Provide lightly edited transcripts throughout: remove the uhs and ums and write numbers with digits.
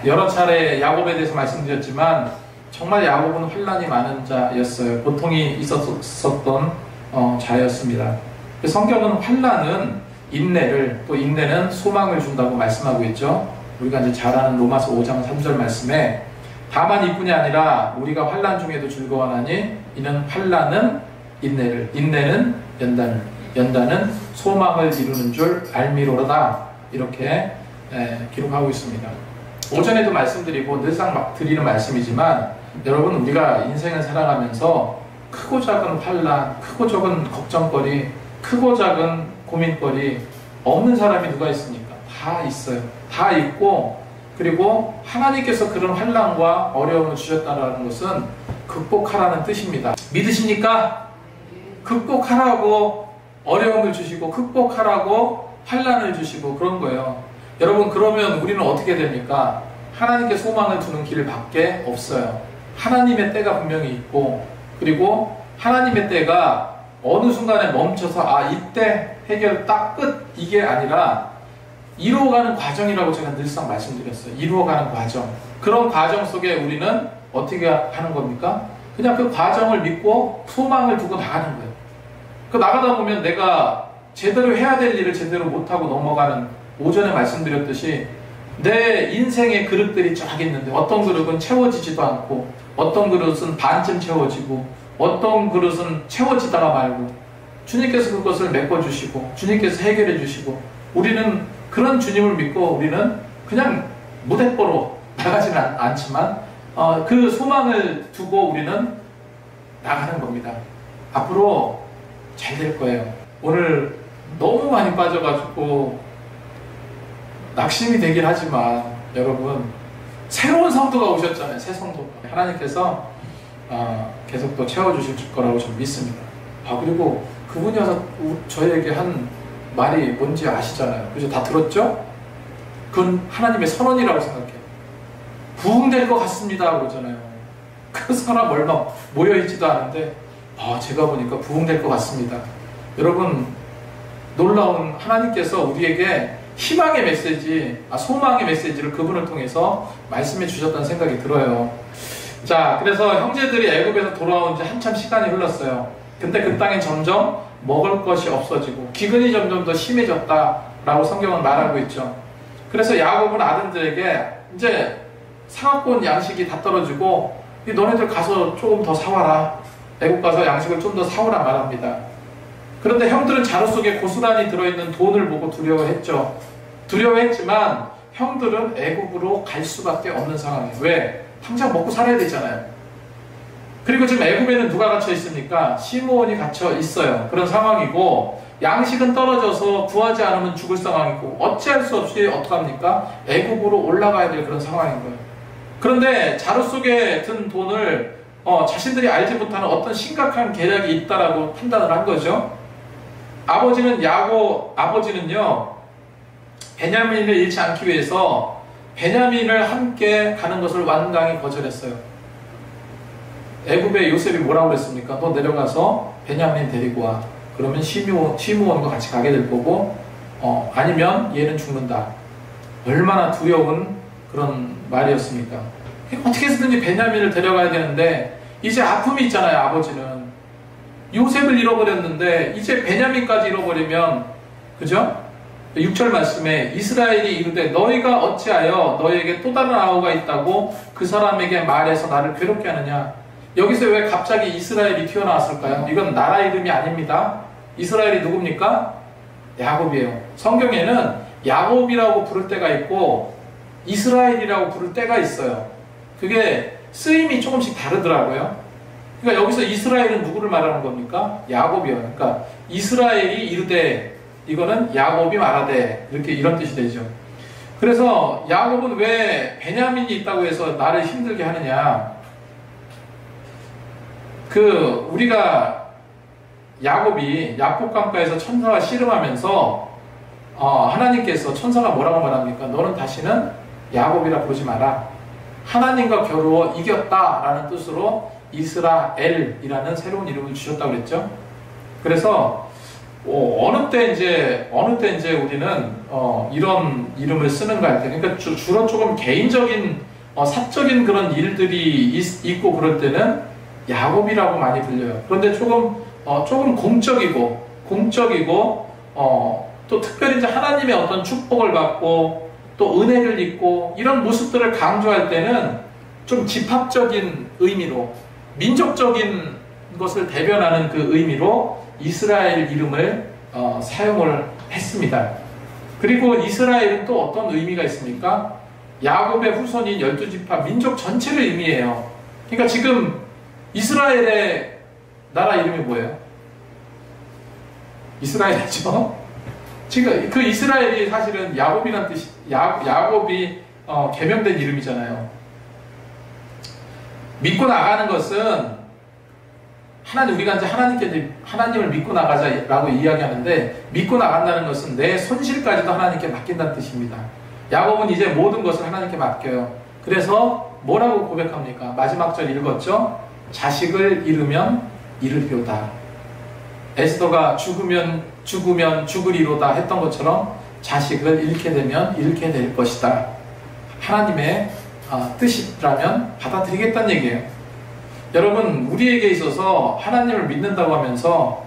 여러 차례 야곱에 대해서 말씀드렸지만 정말 야곱은 환난이 많은 자였어요. 고통이 있었던 자였습니다. 성경은 환난은 인내를, 또 인내는 소망을 준다고 말씀하고 있죠. 우리가 이제 잘 아는 로마서 5장 3절 말씀에 다만 이뿐이 아니라 우리가 환난 중에도 즐거워하나니 이는 환난은 인내를, 인내는 연단을, 연단은 소망을 이루는 줄 알미로다. 이렇게 기록하고 있습니다. 오전에도 말씀드리고 늘상 드리는 말씀이지만 여러분, 우리가 인생을 살아가면서 크고 작은 환난, 크고 작은 걱정거리, 크고 작은 고민거리 없는 사람이 누가 있습니까? 다 있어요. 다 있고, 그리고 하나님께서 그런 환난과 어려움을 주셨다는 것은 극복하라는 뜻입니다. 믿으십니까? 극복하라고 어려움을 주시고 극복하라고 환난을 주시고 그런 거예요. 여러분, 그러면 우리는 어떻게 됩니까? 하나님께 소망을 두는 길밖에 없어요. 하나님의 때가 분명히 있고, 그리고 하나님의 때가 어느 순간에 멈춰서 이때 해결 딱 끝, 이게 아니라 이루어가는 과정이라고 제가 늘상 말씀드렸어요. 이루어가는 과정. 그런 과정 속에 우리는 어떻게 하는 겁니까? 그냥 그 과정을 믿고 소망을 두고 나가는 거예요. 그 나가다 보면 내가 제대로 해야 될 일을 제대로 못하고 넘어가는, 오전에 말씀드렸듯이 내 인생의 그릇들이 쫙 있는데 어떤 그릇은 채워지지도 않고, 어떤 그릇은 반쯤 채워지고, 어떤 그릇은 채워지다가 말고, 주님께서 그것을 메꿔주시고 주님께서 해결해 주시고, 우리는 그런 주님을 믿고 우리는 그냥 무대뽀로 나가지는 않지만 그 소망을 두고 우리는 나가는 겁니다. 앞으로 잘 될 거예요. 오늘 너무 많이 빠져가지고 낙심이 되긴 하지만 여러분, 새로운 성도가 오셨잖아요. 새 성도가. 하나님께서 계속 또 채워주실 거라고 저는 믿습니다. 그리고 그분이 와서 저에게 한 말이 뭔지 아시잖아요. 그죠? 다 들었죠? 그건 하나님의 선언이라고 생각해요. 부흥될 것 같습니다 그러잖아요. 그 사람 얼마 모여있지도 않은데 제가 보니까 부흥될 것 같습니다. 여러분, 놀라운 하나님께서 우리에게 희망의 메시지, 소망의 메시지를 그분을 통해서 말씀해 주셨다는 생각이 들어요. 자, 그래서 형제들이 애굽에서 돌아온 지 한참 시간이 흘렀어요. 근데 그 땅에 점점 먹을 것이 없어지고 기근이 점점 더 심해졌다라고 성경은 말하고 있죠. 그래서 야곱은 아들들에게 이제 사갖고 온 양식이 다 떨어지고 너네들 가서 조금 더 사와라. 애굽 가서 양식을 좀 더 사오라 말합니다. 그런데 형들은 자루 속에 고스란히 들어있는 돈을 보고 두려워했죠. 두려워했지만 형들은 애굽으로 갈 수밖에 없는 상황이에요. 왜? 당장 먹고 살아야 되잖아요. 그리고 지금 애굽에는 누가 갇혀 있습니까? 시므온이 갇혀 있어요. 그런 상황이고, 양식은 떨어져서 구하지 않으면 죽을 상황이고, 어찌할 수 없이 어떡합니까? 애굽으로 올라가야 될 그런 상황인 거예요. 그런데 자루 속에 든 돈을 자신들이 알지 못하는 어떤 심각한 계략이 있다라고 판단을 한 거죠. 아버지는요, 베냐민을 잃지 않기 위해서 베냐민을 함께 가는 것을 완강히 거절했어요. 애굽의 요셉이 뭐라고 그랬습니까? 너 내려가서 베냐민 데리고 와. 그러면 시므온과 같이 가게 될 거고, 아니면 얘는 죽는다. 얼마나 두려운 그런 말이었습니까? 어떻게 해서든지 베냐민을 데려가야 되는데 이제 아픔이 있잖아요. 아버지는 요셉을 잃어버렸는데 이제 베냐민까지 잃어버리면, 그죠? 6절 말씀에 이스라엘이 이르되 너희가 어찌하여 너희에게 또 다른 아우가 있다고 그 사람에게 말해서 나를 괴롭게 하느냐. 여기서 왜 갑자기 이스라엘이 튀어나왔을까요? 이건 나라 이름이 아닙니다. 이스라엘이 누굽니까? 야곱이에요. 성경에는 야곱이라고 부를 때가 있고 이스라엘이라고 부를 때가 있어요. 그게 쓰임이 조금씩 다르더라고요. 그러니까 여기서 이스라엘은 누구를 말하는 겁니까? 야곱이요. 그러니까 이스라엘이 이르되, 이거는 야곱이 말하되, 이런 뜻이 되죠. 그래서 야곱은 왜 베냐민이 있다고 해서 나를 힘들게 하느냐. 우리가 야곱이 야복강가에서 천사와 씨름하면서 하나님께서 천사가 뭐라고 말합니까? 너는 다시는 야곱이라 부르지 마라. 하나님과 겨루어 이겼다라는 뜻으로 이스라엘이라는 새로운 이름을 주셨다고 그랬죠. 그래서 어느 때 이제 우리는 이런 이름을 쓰는가 할 때, 그러니까 주로 조금 개인적인 사적인 그런 일들이 있고 그럴 때는 야곱이라고 많이 불려요. 그런데 조금 공적이고 또 특별히 이제 하나님의 어떤 축복을 받고 또 은혜를 입고 이런 모습들을 강조할 때는 좀 집합적인 의미로, 민족적인 것을 대변하는 그 의미로 이스라엘 이름을 사용을 했습니다. 그리고 이스라엘은 또 어떤 의미가 있습니까? 야곱의 후손인 12지파 민족 전체를 의미해요. 그러니까 지금 이스라엘의 나라 이름이 뭐예요? 이스라엘이죠. 지금 그 이스라엘이 사실은 야곱이란 뜻이, 야곱이 개명된 이름이잖아요. 믿고 나가는 것은 우리가 이제 하나님을 믿고 나가자라고 이야기하는데, 믿고 나간다는 것은 내 손실까지도 하나님께 맡긴다는 뜻입니다. 야곱은 이제 모든 것을 하나님께 맡겨요. 그래서 뭐라고 고백합니까? 마지막 절 읽었죠? 자식을 잃으면 잃으리로다. 에스더가 죽으면 죽으리로다 했던 것처럼 자식을 잃게 되면 잃게 될 것이다. 하나님의 뜻이라면 받아들이겠다는 얘기예요. 여러분, 우리에게 있어서 하나님을 믿는다고 하면서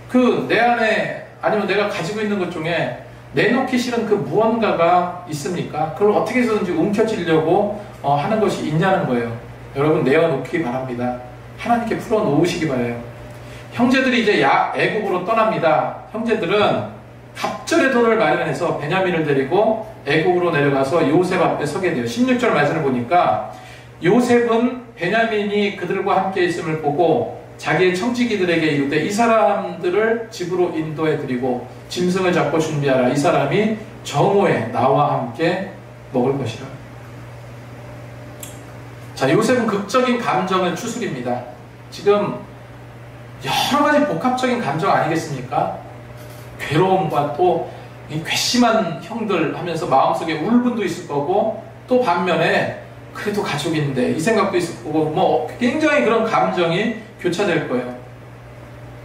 그 내 안에 아니면 내가 가지고 있는 것 중에 내놓기 싫은 그 무언가가 있습니까? 그걸 어떻게 해서든지 움켜쥐려고 하는 것이 있냐는 거예요. 여러분, 내어놓기 바랍니다. 하나님께 풀어놓으시기 바라요. 형제들이 이제 애국으로 떠납니다. 형제들은 갑절의 돈을 마련해서 베냐민을 데리고 애국으로 내려가서 요셉 앞에 서게 돼요. 16절 말씀을 보니까 요셉은 베냐민이 그들과 함께 있음을 보고 자기의 청지기들에게 이르되 이 사람들을 집으로 인도해 드리고 짐승을 잡고 준비하라. 이 사람이 정오에 나와 함께 먹을 것이라. 자, 요셉은 극적인 감정의 추슬입니다. 지금 여러 가지 복합적인 감정 아니겠습니까? 괴로움과 또 괘씸한 형들 하면서 마음속에 울분도 있을 거고, 또 반면에 그래도 가족인데 이 생각도 있을 거고, 굉장히 그런 감정이 교차될 거예요.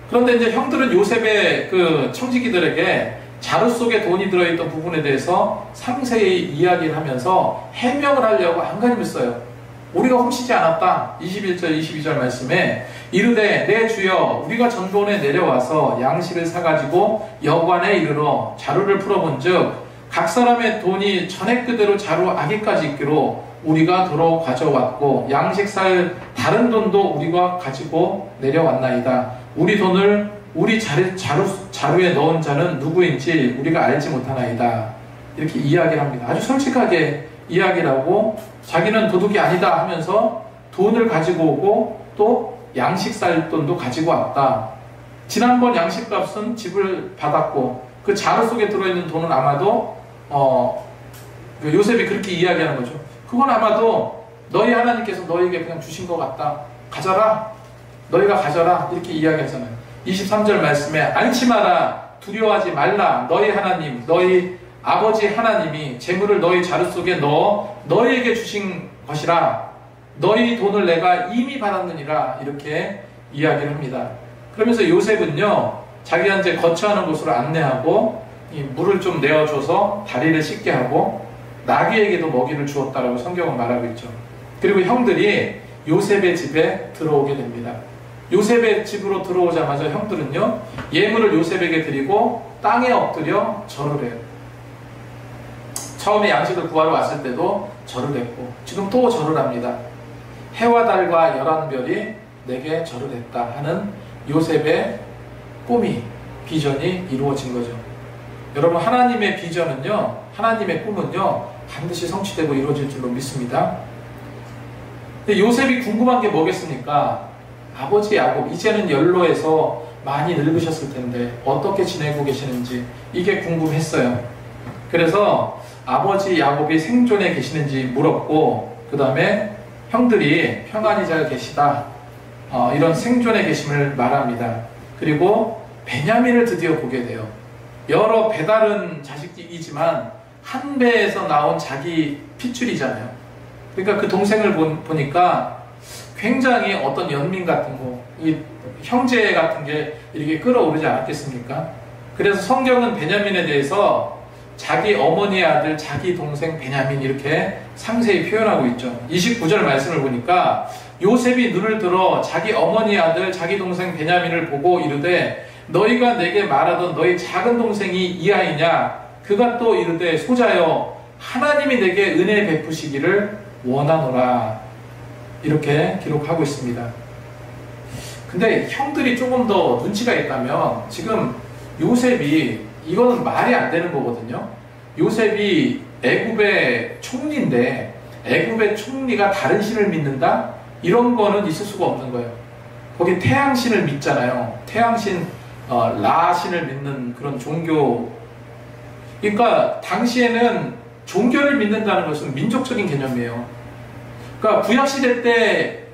그런데 이제 형들은 요셉의 그 청지기들에게 자루 속에 돈이 들어있던 부분에 대해서 상세히 이야기를 하면서 해명을 하려고 안간힘을 써요. 우리가 훔치지 않았다. 21절 22절 말씀에 이르되 내 주여 우리가 전본에 내려와서 양식을 사가지고 여관에 이르러 자루를 풀어본즉 각 사람의 돈이 전액 그대로 자루 아기까지 있기로 우리가 도로 가져왔고 양식 살 다른 돈도 우리가 가지고 내려왔나이다. 우리 돈을 우리 자루에 넣은 자는 누구인지 우리가 알지 못하나이다. 이렇게 이야기를 합니다. 아주 솔직하게 이야기를 하고 자기는 도둑이 아니다 하면서 돈을 가지고 오고 또 양식 살 돈도 가지고 왔다. 지난번 양식값은 집을 받았고 그 자루 속에 들어있는 돈은 아마도 요셉이 그렇게 이야기하는 거죠. 그건 아마도 너희 하나님께서 너희에게 그냥 주신 것 같다. 가져라. 너희가 가져라. 이렇게 이야기하잖아요. 23절 말씀에 안심하라. 두려워하지 말라. 너희 하나님, 너희 아버지 하나님이 재물을 너희 자루 속에 넣어 너희에게 주신 것이라. 너희 돈을 내가 이미 받았느니라. 이렇게 이야기를 합니다. 그러면서 요셉은요, 자기가 이제 거처하는 곳으로 안내하고 이 물을 좀 내어줘서 다리를 씻게 하고 나귀에게도 먹이를 주었다라고 성경은 말하고 있죠. 그리고 형들이 요셉의 집에 들어오게 됩니다. 요셉의 집으로 들어오자마자 형들은요, 예물을 요셉에게 드리고 땅에 엎드려 절을 해요. 처음에 양식을 구하러 왔을 때도 절을 했고 지금 또 절을 합니다. 해와 달과 11별이 내게 절을 했다 하는 요셉의 꿈이, 비전이 이루어진 거죠. 여러분, 하나님의 비전은요, 하나님의 꿈은요, 반드시 성취되고 이루어질 줄로 믿습니다. 근데 요셉이 궁금한 게 뭐겠습니까? 아버지 야곱, 이제는 연로해서 많이 늙으셨을 텐데 어떻게 지내고 계시는지 이게 궁금했어요. 그래서 아버지 야곱이 생존해 계시는지 물었고, 그 다음에 형들이 평안히 잘 계시다, 이런 생존해 계심을 말합니다. 그리고 베냐민을 드디어 보게 돼요. 여러 배다른 자식이지만 한 배에서 나온 자기 핏줄이잖아요. 그러니까 그 동생을 보니까 굉장히 어떤 연민 같은 거, 이 형제 같은 게 이렇게 끌어오르지 않았겠습니까? 그래서 성경은 베냐민에 대해서 자기 어머니의 아들, 자기 동생 베냐민 이렇게 상세히 표현하고 있죠. 29절 말씀을 보니까 요셉이 눈을 들어 자기 어머니의 아들, 자기 동생 베냐민을 보고 이르되 너희가 내게 말하던 너희 작은 동생이 이 아이냐? 그가 또 이르되 소자여 하나님이 내게 은혜 베푸시기를 원하노라. 이렇게 기록하고 있습니다. 근데 형들이 조금 더 눈치가 있다면 지금 요셉이 이거는 말이 안 되는 거거든요. 요셉이 애굽의 총리인데 애굽의 총리가 다른 신을 믿는다? 이런 거는 있을 수가 없는 거예요. 거기 태양신을 믿잖아요. 태양신 라신을 믿는 그런 종교. 그러니까 당시에는 종교를 믿는다는 것은 민족적인 개념이에요. 그러니까 구약시대 때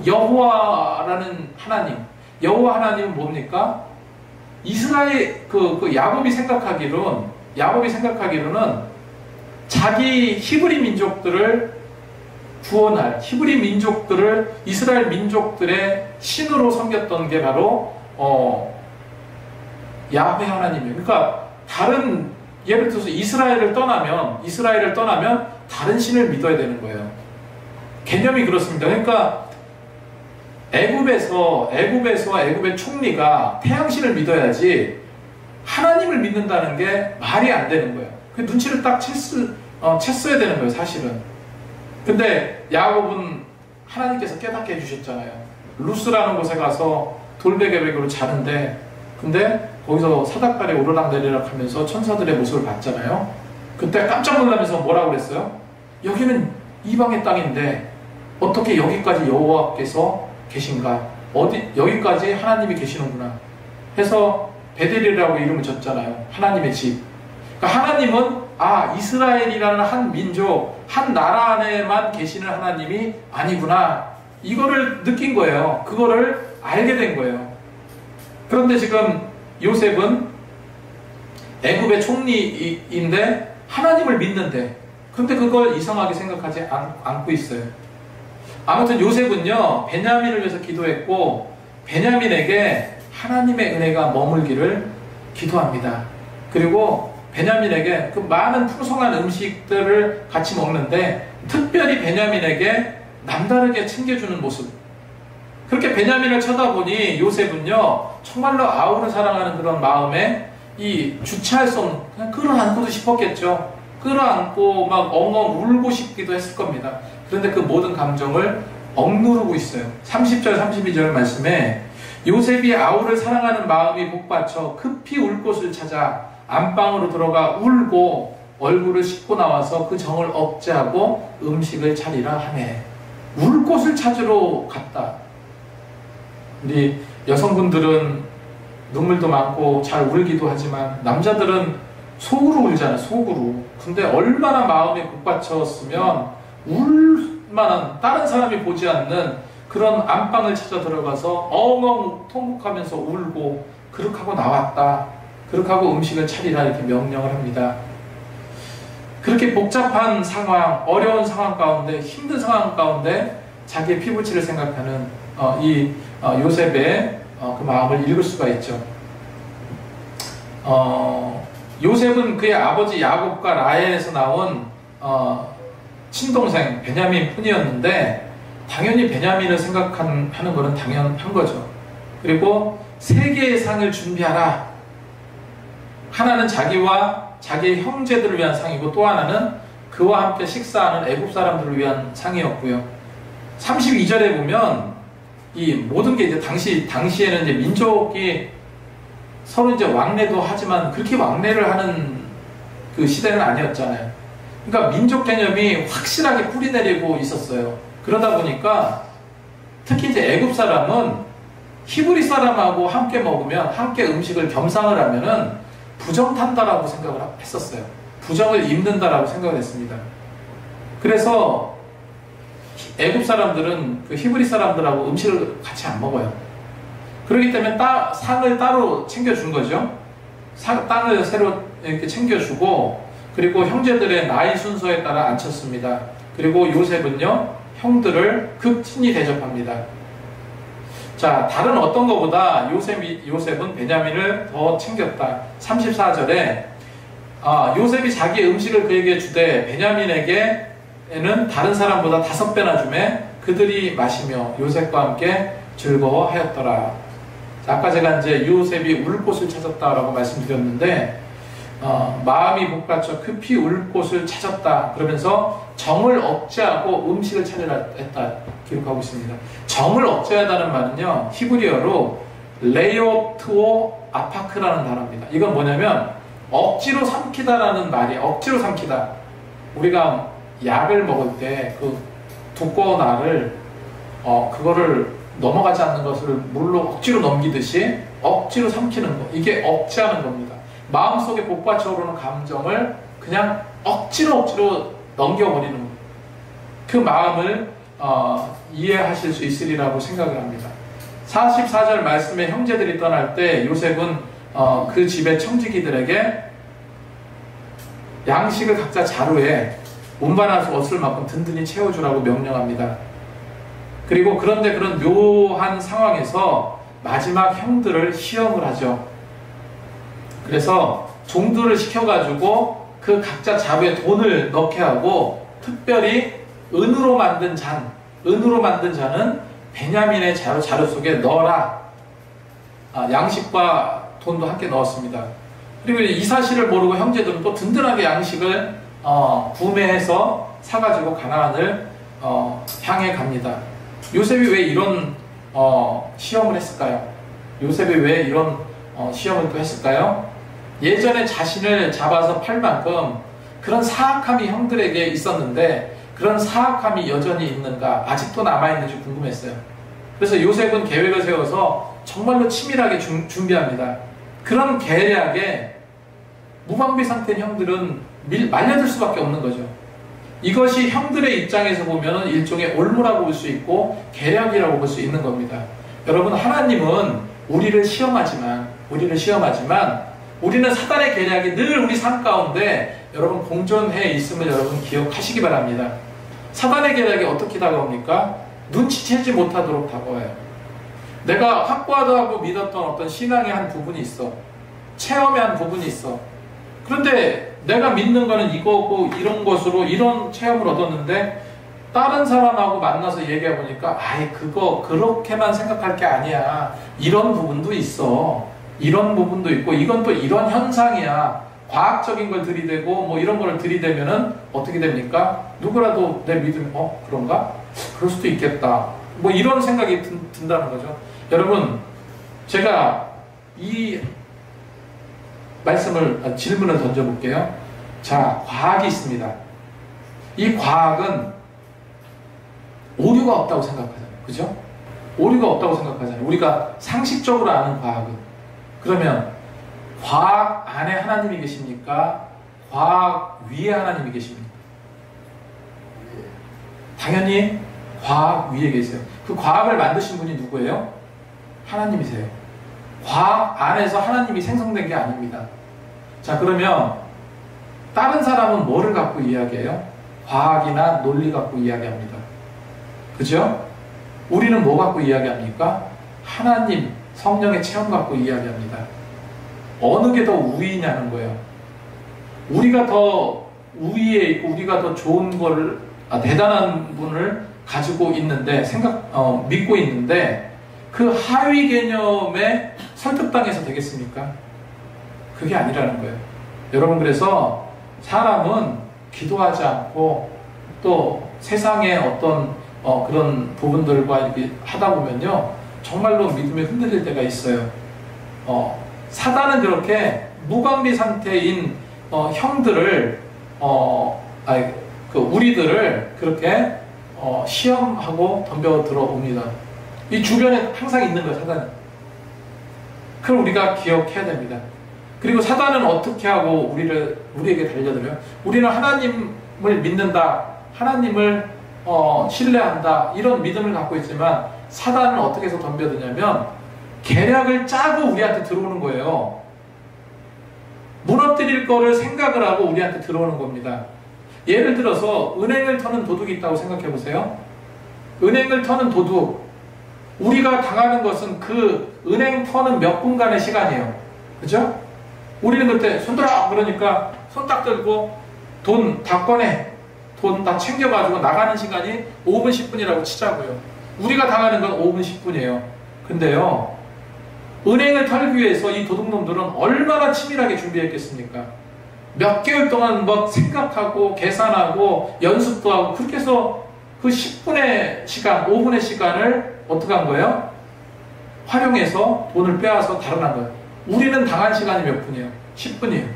여호와라는 하나님, 여호와 하나님은 뭡니까? 이스라엘 야곱이 생각하기로는 자기 히브리 민족들을 구원할, 히브리 민족들을 이스라엘 민족들의 신으로 섬겼던 게 바로 야훼 하나님이에요. 그러니까 다른, 예를 들어서 이스라엘을 떠나면 다른 신을 믿어야 되는 거예요. 개념이 그렇습니다. 그러니까 애굽의 총리가 태양신을 믿어야지 하나님을 믿는다는 게 말이 안 되는 거예요. 그 눈치를 딱 챘어야 되는 거예요, 사실은. 근데 야곱은 하나님께서 깨닫게 해주셨잖아요. 루스라는 곳에 가서 돌베개백으로 자는데, 근데 거기서 사닥다리 오르락내리락 하면서 천사들의 모습을 봤잖아요. 그때 깜짝 놀라면서 뭐라고 그랬어요? 여기는 이방의 땅인데 어떻게 여기까지 여호와께서 계신가? 여기까지 하나님이 계시는구나 해서 베델이라고 이름을 졌잖아요. 하나님의 집. 그러니까 하나님은 이스라엘이라는 한 민족, 한 나라 안에만 계시는 하나님이 아니구나, 이거를 느낀 거예요. 그거를 알게 된 거예요. 그런데 지금 요셉은 애굽의 총리인데 하나님을 믿는데, 근데 그걸 이상하게 생각하지 않고 있어요. 아무튼 요셉은요, 베냐민을 위해서 기도했고 베냐민에게 하나님의 은혜가 머물기를 기도합니다. 그리고 베냐민에게 그 많은 풍성한 음식들을 같이 먹는데 특별히 베냐민에게 남다르게 챙겨주는 모습. 그렇게 베냐민을 쳐다보니 요셉은요, 정말로 아우를 사랑하는 그런 마음에 이 주체할 수 없는, 그냥 끌어안고도 싶었겠죠. 끌어안고 막 엉엉 울고 싶기도 했을 겁니다. 그런데 그 모든 감정을 억누르고 있어요. 30절 32절 말씀에 요셉이 아우를 사랑하는 마음이 복받쳐 급히 울 곳을 찾아 안방으로 들어가 울고 얼굴을 씻고 나와서 그 정을 억제하고 음식을 차리라 하네. 울 곳을 찾으러 갔다. 우리 여성분들은 눈물도 많고 잘 울기도 하지만 남자들은 속으로 울잖아요. 속으로. 근데 얼마나 마음이 복받쳤으면 울만한, 다른 사람이 보지 않는 그런 안방을 찾아 들어가서 엉엉 통곡하면서 울고 그렇게 하고 나왔다. 그렇게 하고 음식을 차리라 이렇게 명령을 합니다. 그렇게 복잡한 상황, 어려운 상황 가운데, 힘든 상황 가운데 자기의 피부치를 생각하는 요셉의 그 마음을 읽을 수가 있죠. 요셉은 그의 아버지 야곱과 라헬에서 나온 친동생 베냐민 뿐이었는데 당연히 베냐민을 생각하는 것은 당연한 거죠. 그리고 세 개의 상을 준비하라. 하나는 자기와 자기의 형제들을 위한 상이고 또 하나는 그와 함께 식사하는 애굽 사람들을 위한 상이었고요. 32절에 보면 이 모든 게 이제 당시에는 이제 민족이 서로 이제 왕래도 하지만 그렇게 왕래를 하는 그 시대는 아니었잖아요. 그러니까 민족 개념이 확실하게 뿌리내리고 있었어요. 그러다 보니까 특히 이제 애굽 사람은 히브리 사람하고 함께 먹으면, 함께 음식을 겸상을 하면은 부정탄다라고 생각을 했었어요. 부정을 입는다라고 생각을 했습니다. 그래서 애굽 사람들은 그 히브리 사람들하고 음식을 같이 안 먹어요. 그렇기 때문에 상을 따로 챙겨준 거죠. 땅을 새로 이렇게 챙겨주고, 그리고 형제들의 나이 순서에 따라 앉혔습니다. 그리고 요셉은요, 형들을 극진히 대접합니다. 자, 다른 어떤 것보다 요셉은 베냐민을 더 챙겼다. 34절에 요셉이 자기 음식을 그에게 주되 베냐민에게는 다른 사람보다 5배나 주매 그들이 마시며 요셉과 함께 즐거워하였더라. 자, 아까 제가 이제 요셉이 울 곳을 찾았다라고 말씀드렸는데 마음이 복받쳐 급히 울 곳을 찾았다. 그러면서 정을 억제하고 음식을 찾으라 했다. 기록하고 있습니다. 정을 억제하다는 말은요, 히브리어로 레오트오 아파크라는 단어입니다. 이건 뭐냐면 억지로 삼키다라는 말이 억지로 삼키다. 우리가 약을 먹을 때 그 두꺼운 알을 그거를 넘어가지 않는 것을 물로 억지로 넘기듯이 억지로 삼키는 거. 이게 억제하는 겁니다. 마음속에 복받쳐 오르는 감정을 그냥 억지로 넘겨버리는 거. 그 마음을 이해하실 수 있으리라고 생각을 합니다. 44절 말씀에 형제들이 떠날 때 요셉은 그 집의 청지기들에게 양식을 각자 자루에 운반할 수 없을 만큼 든든히 채워주라고 명령합니다. 그리고 그런데 그런 묘한 상황에서 마지막 형들을 시험을 하죠. 그래서 종들을 시켜가지고 그 각자 자루에 돈을 넣게 하고 특별히 은으로 만든 잔은 베냐민의 자루 속에 넣어라. 양식과 돈도 함께 넣었습니다. 그리고 이 사실을 모르고 형제들은 또 든든하게 양식을 구매해서 사가지고 가나안을 향해 갑니다. 요셉이 왜 이런 시험을 했을까요? 요셉이 왜 이런 시험을 또 했을까요? 예전에 자신을 잡아서 팔 만큼 그런 사악함이 형들에게 있었는데 그런 사악함이 여전히 있는가, 아직도 남아있는지 궁금했어요. 그래서 요셉은 계획을 세워서 정말로 치밀하게 준비합니다. 그런 계략에 무방비 상태인 형들은 말려들 수밖에 없는 거죠. 이것이 형들의 입장에서 보면 일종의 올무라고 볼 수 있고 계략이라고 볼 수 있는 겁니다. 여러분, 하나님은 우리를 시험하지만 우리는 사단의 계략이 늘 우리 삶 가운데 여러분 공존해 있음을 여러분 기억하시기 바랍니다. 사단의 계략이 어떻게 다가옵니까? 눈치채지 못하도록 다가와요. 내가 확고하다 하고 믿었던 어떤 신앙의 한 부분이 있어. 체험의 한 부분이 있어. 그런데 내가 믿는 거는 이거고 이런 것으로 이런 체험을 얻었는데 다른 사람하고 만나서 얘기해 보니까 그거 그렇게만 생각할 게 아니야. 이런 부분도 있어. 이런 부분도 있고 이건 또 이런 현상이야. 과학적인 걸 들이대고 뭐 이런 걸 들이대면은 어떻게 됩니까? 누구라도 내 믿음이 그런가? 그럴 수도 있겠다. 뭐 이런 생각이 든다는 거죠. 여러분, 제가 이 질문을 던져볼게요. 자, 과학이 있습니다. 이 과학은 오류가 없다고 생각하잖아요. 그죠? 오류가 없다고 생각하잖아요. 우리가 상식적으로 아는 과학은. 그러면 과학 안에 하나님이 계십니까? 과학 위에 하나님이 계십니까? 당연히 과학 위에 계세요. 그 과학을 만드신 분이 누구예요? 하나님이세요. 과학 안에서 하나님이 생성된 게 아닙니다. 자, 그러면 다른 사람은 뭐를 갖고 이야기해요? 과학이나 논리 갖고 이야기합니다. 그죠? 우리는 뭐 갖고 이야기합니까? 하나님, 성령의 체험 갖고 이야기합니다. 어느 게 더 우위냐는 거예요. 우리가 더 우위에 있고 우리가 더 좋은 거를 대단한 분을 가지고 있는데 믿고 있는데 그 하위 개념에 설득당해서 되겠습니까? 그게 아니라는 거예요. 여러분, 그래서 사람은 기도하지 않고 또 세상의 어떤 그런 부분들과 이렇게 하다 보면요, 정말로 믿음이 흔들릴 때가 있어요. 사단은 그렇게 무방비 상태인 형들을 우리들을 그렇게 시험하고 덤벼 들어옵니다. 이 주변에 항상 있는 거예요, 사단은. 그걸 우리가 기억해야 됩니다. 그리고 사단은 어떻게 하고 우리에게 달려들어요? 우리는 하나님을 믿는다, 하나님을 신뢰한다, 이런 믿음을 갖고 있지만 사단은 어떻게 해서 덤벼드냐면 계략을 짜고 우리한테 들어오는 거예요. 무너뜨릴 거를 생각을 하고 우리한테 들어오는 겁니다. 예를 들어서 은행을 터는 도둑이 있다고 생각해 보세요. 은행을 터는 도둑, 우리가 당하는 것은 그 은행 터는 몇 분간의 시간이에요. 그죠? 우리는 그때 손 들어! 그러니까 손 딱 들고 돈 다 꺼내. 돈 다 챙겨가지고 나가는 시간이 5분, 10분이라고 치자고요. 우리가 당하는 건 5분, 10분이에요. 근데요, 은행을 털기 위해서 이 도둑놈들은 얼마나 치밀하게 준비했겠습니까? 몇 개월 동안 뭐 생각하고 계산하고 연습도 하고 그렇게 해서 그 10분의 시간, 5분의 시간을 어떻게 한 거예요? 활용해서 돈을 빼앗아 달아난 거예요. 우리는 당한 시간이 몇 분이에요? 10분이에요.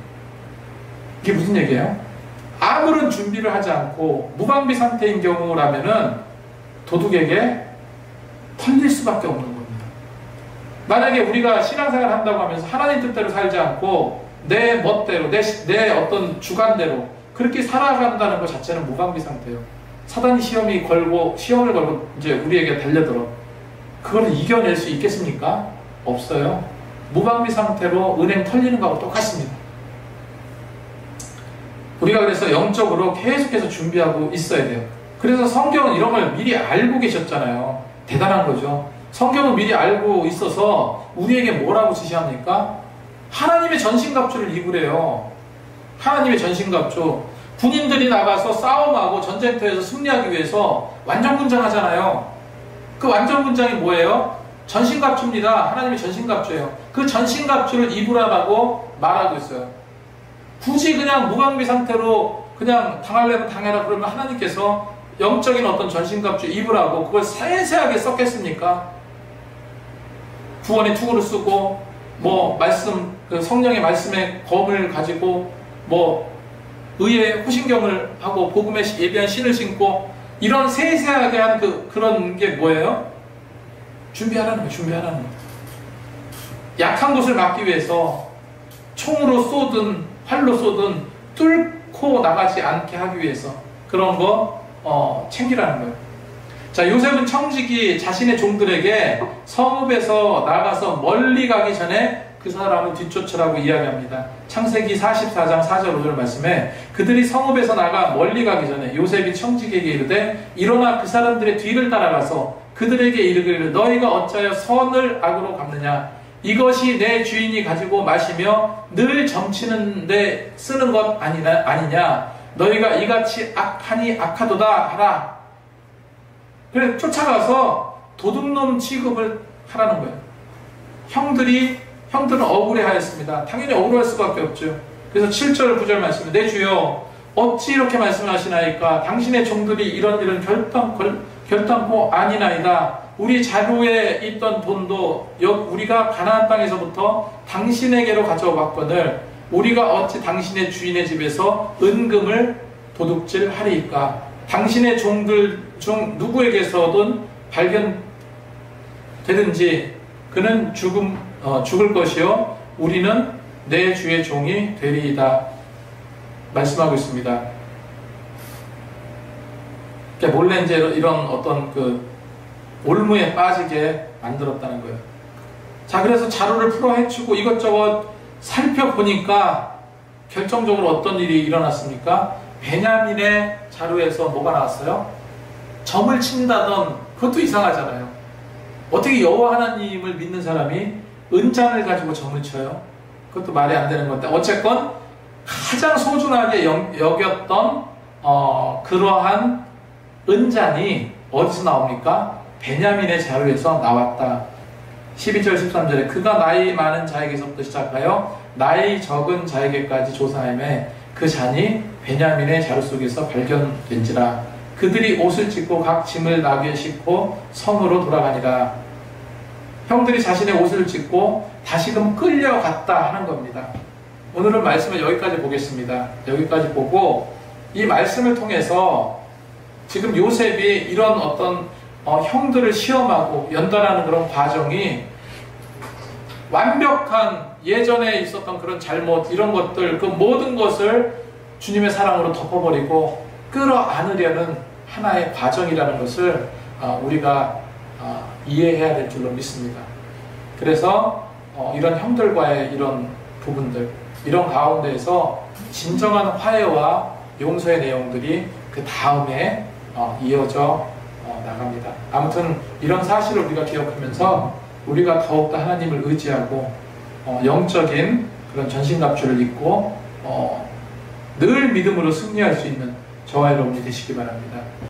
이게 무슨 얘기예요? 아무런 준비를 하지 않고 무방비 상태인 경우라면은 도둑에게 털릴 수밖에 없는 겁니다. 만약에 우리가 신앙생활 한다고 하면서 하나님 뜻대로 살지 않고 내 멋대로, 내 어떤 주관대로 그렇게 살아간다는 것 자체는 무방비 상태예요. 사단이 시험을 걸고 이제 우리에게 달려들어. 그걸 이겨낼 수 있겠습니까? 없어요. 무방비 상태로 은행 털리는 거하고 똑같습니다. 우리가 그래서 영적으로 계속해서 준비하고 있어야 돼요. 그래서 성경은 이런 걸 미리 알고 계셨잖아요. 대단한 거죠. 성경은 미리 알고 있어서 우리에게 뭐라고 지시합니까? 하나님의 전신갑주를 입으래요. 하나님의 전신갑주. 군인들이 나가서 싸움하고 전쟁터에서 승리하기 위해서 완전군장하잖아요. 그 완전군장이 뭐예요? 전신갑주입니다. 하나님의 전신갑주예요. 그 전신갑주를 입으라고 말하고 있어요. 굳이 그냥 무방비 상태로 그냥 당하려면 당해라 그러면 하나님께서 영적인 어떤 전신갑주 입으라고 그걸 세세하게 썼겠습니까? 구원의 투구를 쓰고 뭐 말씀, 그 성령의 말씀의 검을 가지고 뭐 의의 호신경을 하고 복음에 예비한 신을 신고 이런 세세하게 한 그런 게 뭐예요? 준비하라는 거예요. 준비하라는 거예요. 약한 곳을 막기 위해서 총으로 쏘든 활로 쏘든 뚫고 나가지 않게 하기 위해서 그런 거 챙기라는 거예요. 자, 요셉은 청지기 자신의 종들에게 성읍에서 나가서 멀리 가기 전에 그 사람을 뒤쫓으라고 이야기합니다. 창세기 44장 4절 5절 말씀에 그들이 성읍에서 나가 멀리 가기 전에 요셉이 청지기에게 이르되 일어나 그 사람들의 뒤를 따라가서 그들에게 이르기를 너희가 어찌하여 선을 악으로 갚느냐 이것이 내 주인이 가지고 마시며 늘 점치는 데 쓰는 것 아니냐 너희가 이같이 악하니 악하도다 하라. 그래 쫓아가서 도둑놈 취급을 하라는 거예요. 형들은 억울해하였습니다. 당연히 억울할 수밖에 없죠. 그래서 7절 9절 말씀에 내 주여 어찌 이렇게 말씀하시나이까 당신의 종들이 이런 일은 결단코 아니나이다. 우리 자루에 있던 돈도 우리가 가나안 땅에서부터 당신에게로 가져왔거늘 우리가 어찌 당신의 주인의 집에서 은금을 도둑질하리이까. 당신의 종들 중 누구에게서든 발견되든지 그는 죽을 것이요 우리는 내 주의 종이 되리이다 말씀하고 있습니다. 그러니까 몰래 이제 이런 어떤 올무에 빠지게 만들었다는 거예요. 자, 그래서 자루를 풀어 헤치고 이것저것 살펴보니까 결정적으로 어떤 일이 일어났습니까? 베냐민의 자루에서 뭐가 나왔어요? 점을 친다던, 그것도 이상하잖아요. 어떻게 여호와 하나님을 믿는 사람이 은잔을 가지고 점을 쳐요? 그것도 말이 안 되는 건데 어쨌건 가장 소중하게 여겼던 그러한 은잔이 어디서 나옵니까? 베냐민의 자루에서 나왔다. 12절 13절에 그가 나이 많은 자에게서부터 시작하여 나이 적은 자에게까지 조사함에 그 잔이 베냐민의 자루 속에서 발견된지라. 그들이 옷을 찢고 각 짐을 나귀에 싣고 성으로 돌아가니라. 형들이 자신의 옷을 찢고 다시금 끌려갔다 하는 겁니다. 오늘은 말씀을 여기까지 보겠습니다. 여기까지 보고 이 말씀을 통해서 지금 요셉이 이런 어떤 형들을 시험하고 연단하는 그런 과정이 완벽한 예전에 있었던 그런 잘못 이런 것들 그 모든 것을 주님의 사랑으로 덮어버리고 끌어안으려는 하나의 과정이라는 것을 우리가 이해해야 될 줄로 믿습니다. 그래서 이런 형들과의 이런 부분들 이런 가운데에서 진정한 화해와 용서의 내용들이 그 다음에 이어져 나갑니다. 아무튼 이런 사실을 우리가 기억하면서 우리가 더욱더 하나님을 의지하고 영적인 그런 전신갑주를 입고 늘 믿음으로 승리할 수 있는 저와 여러분이 되시기 바랍니다.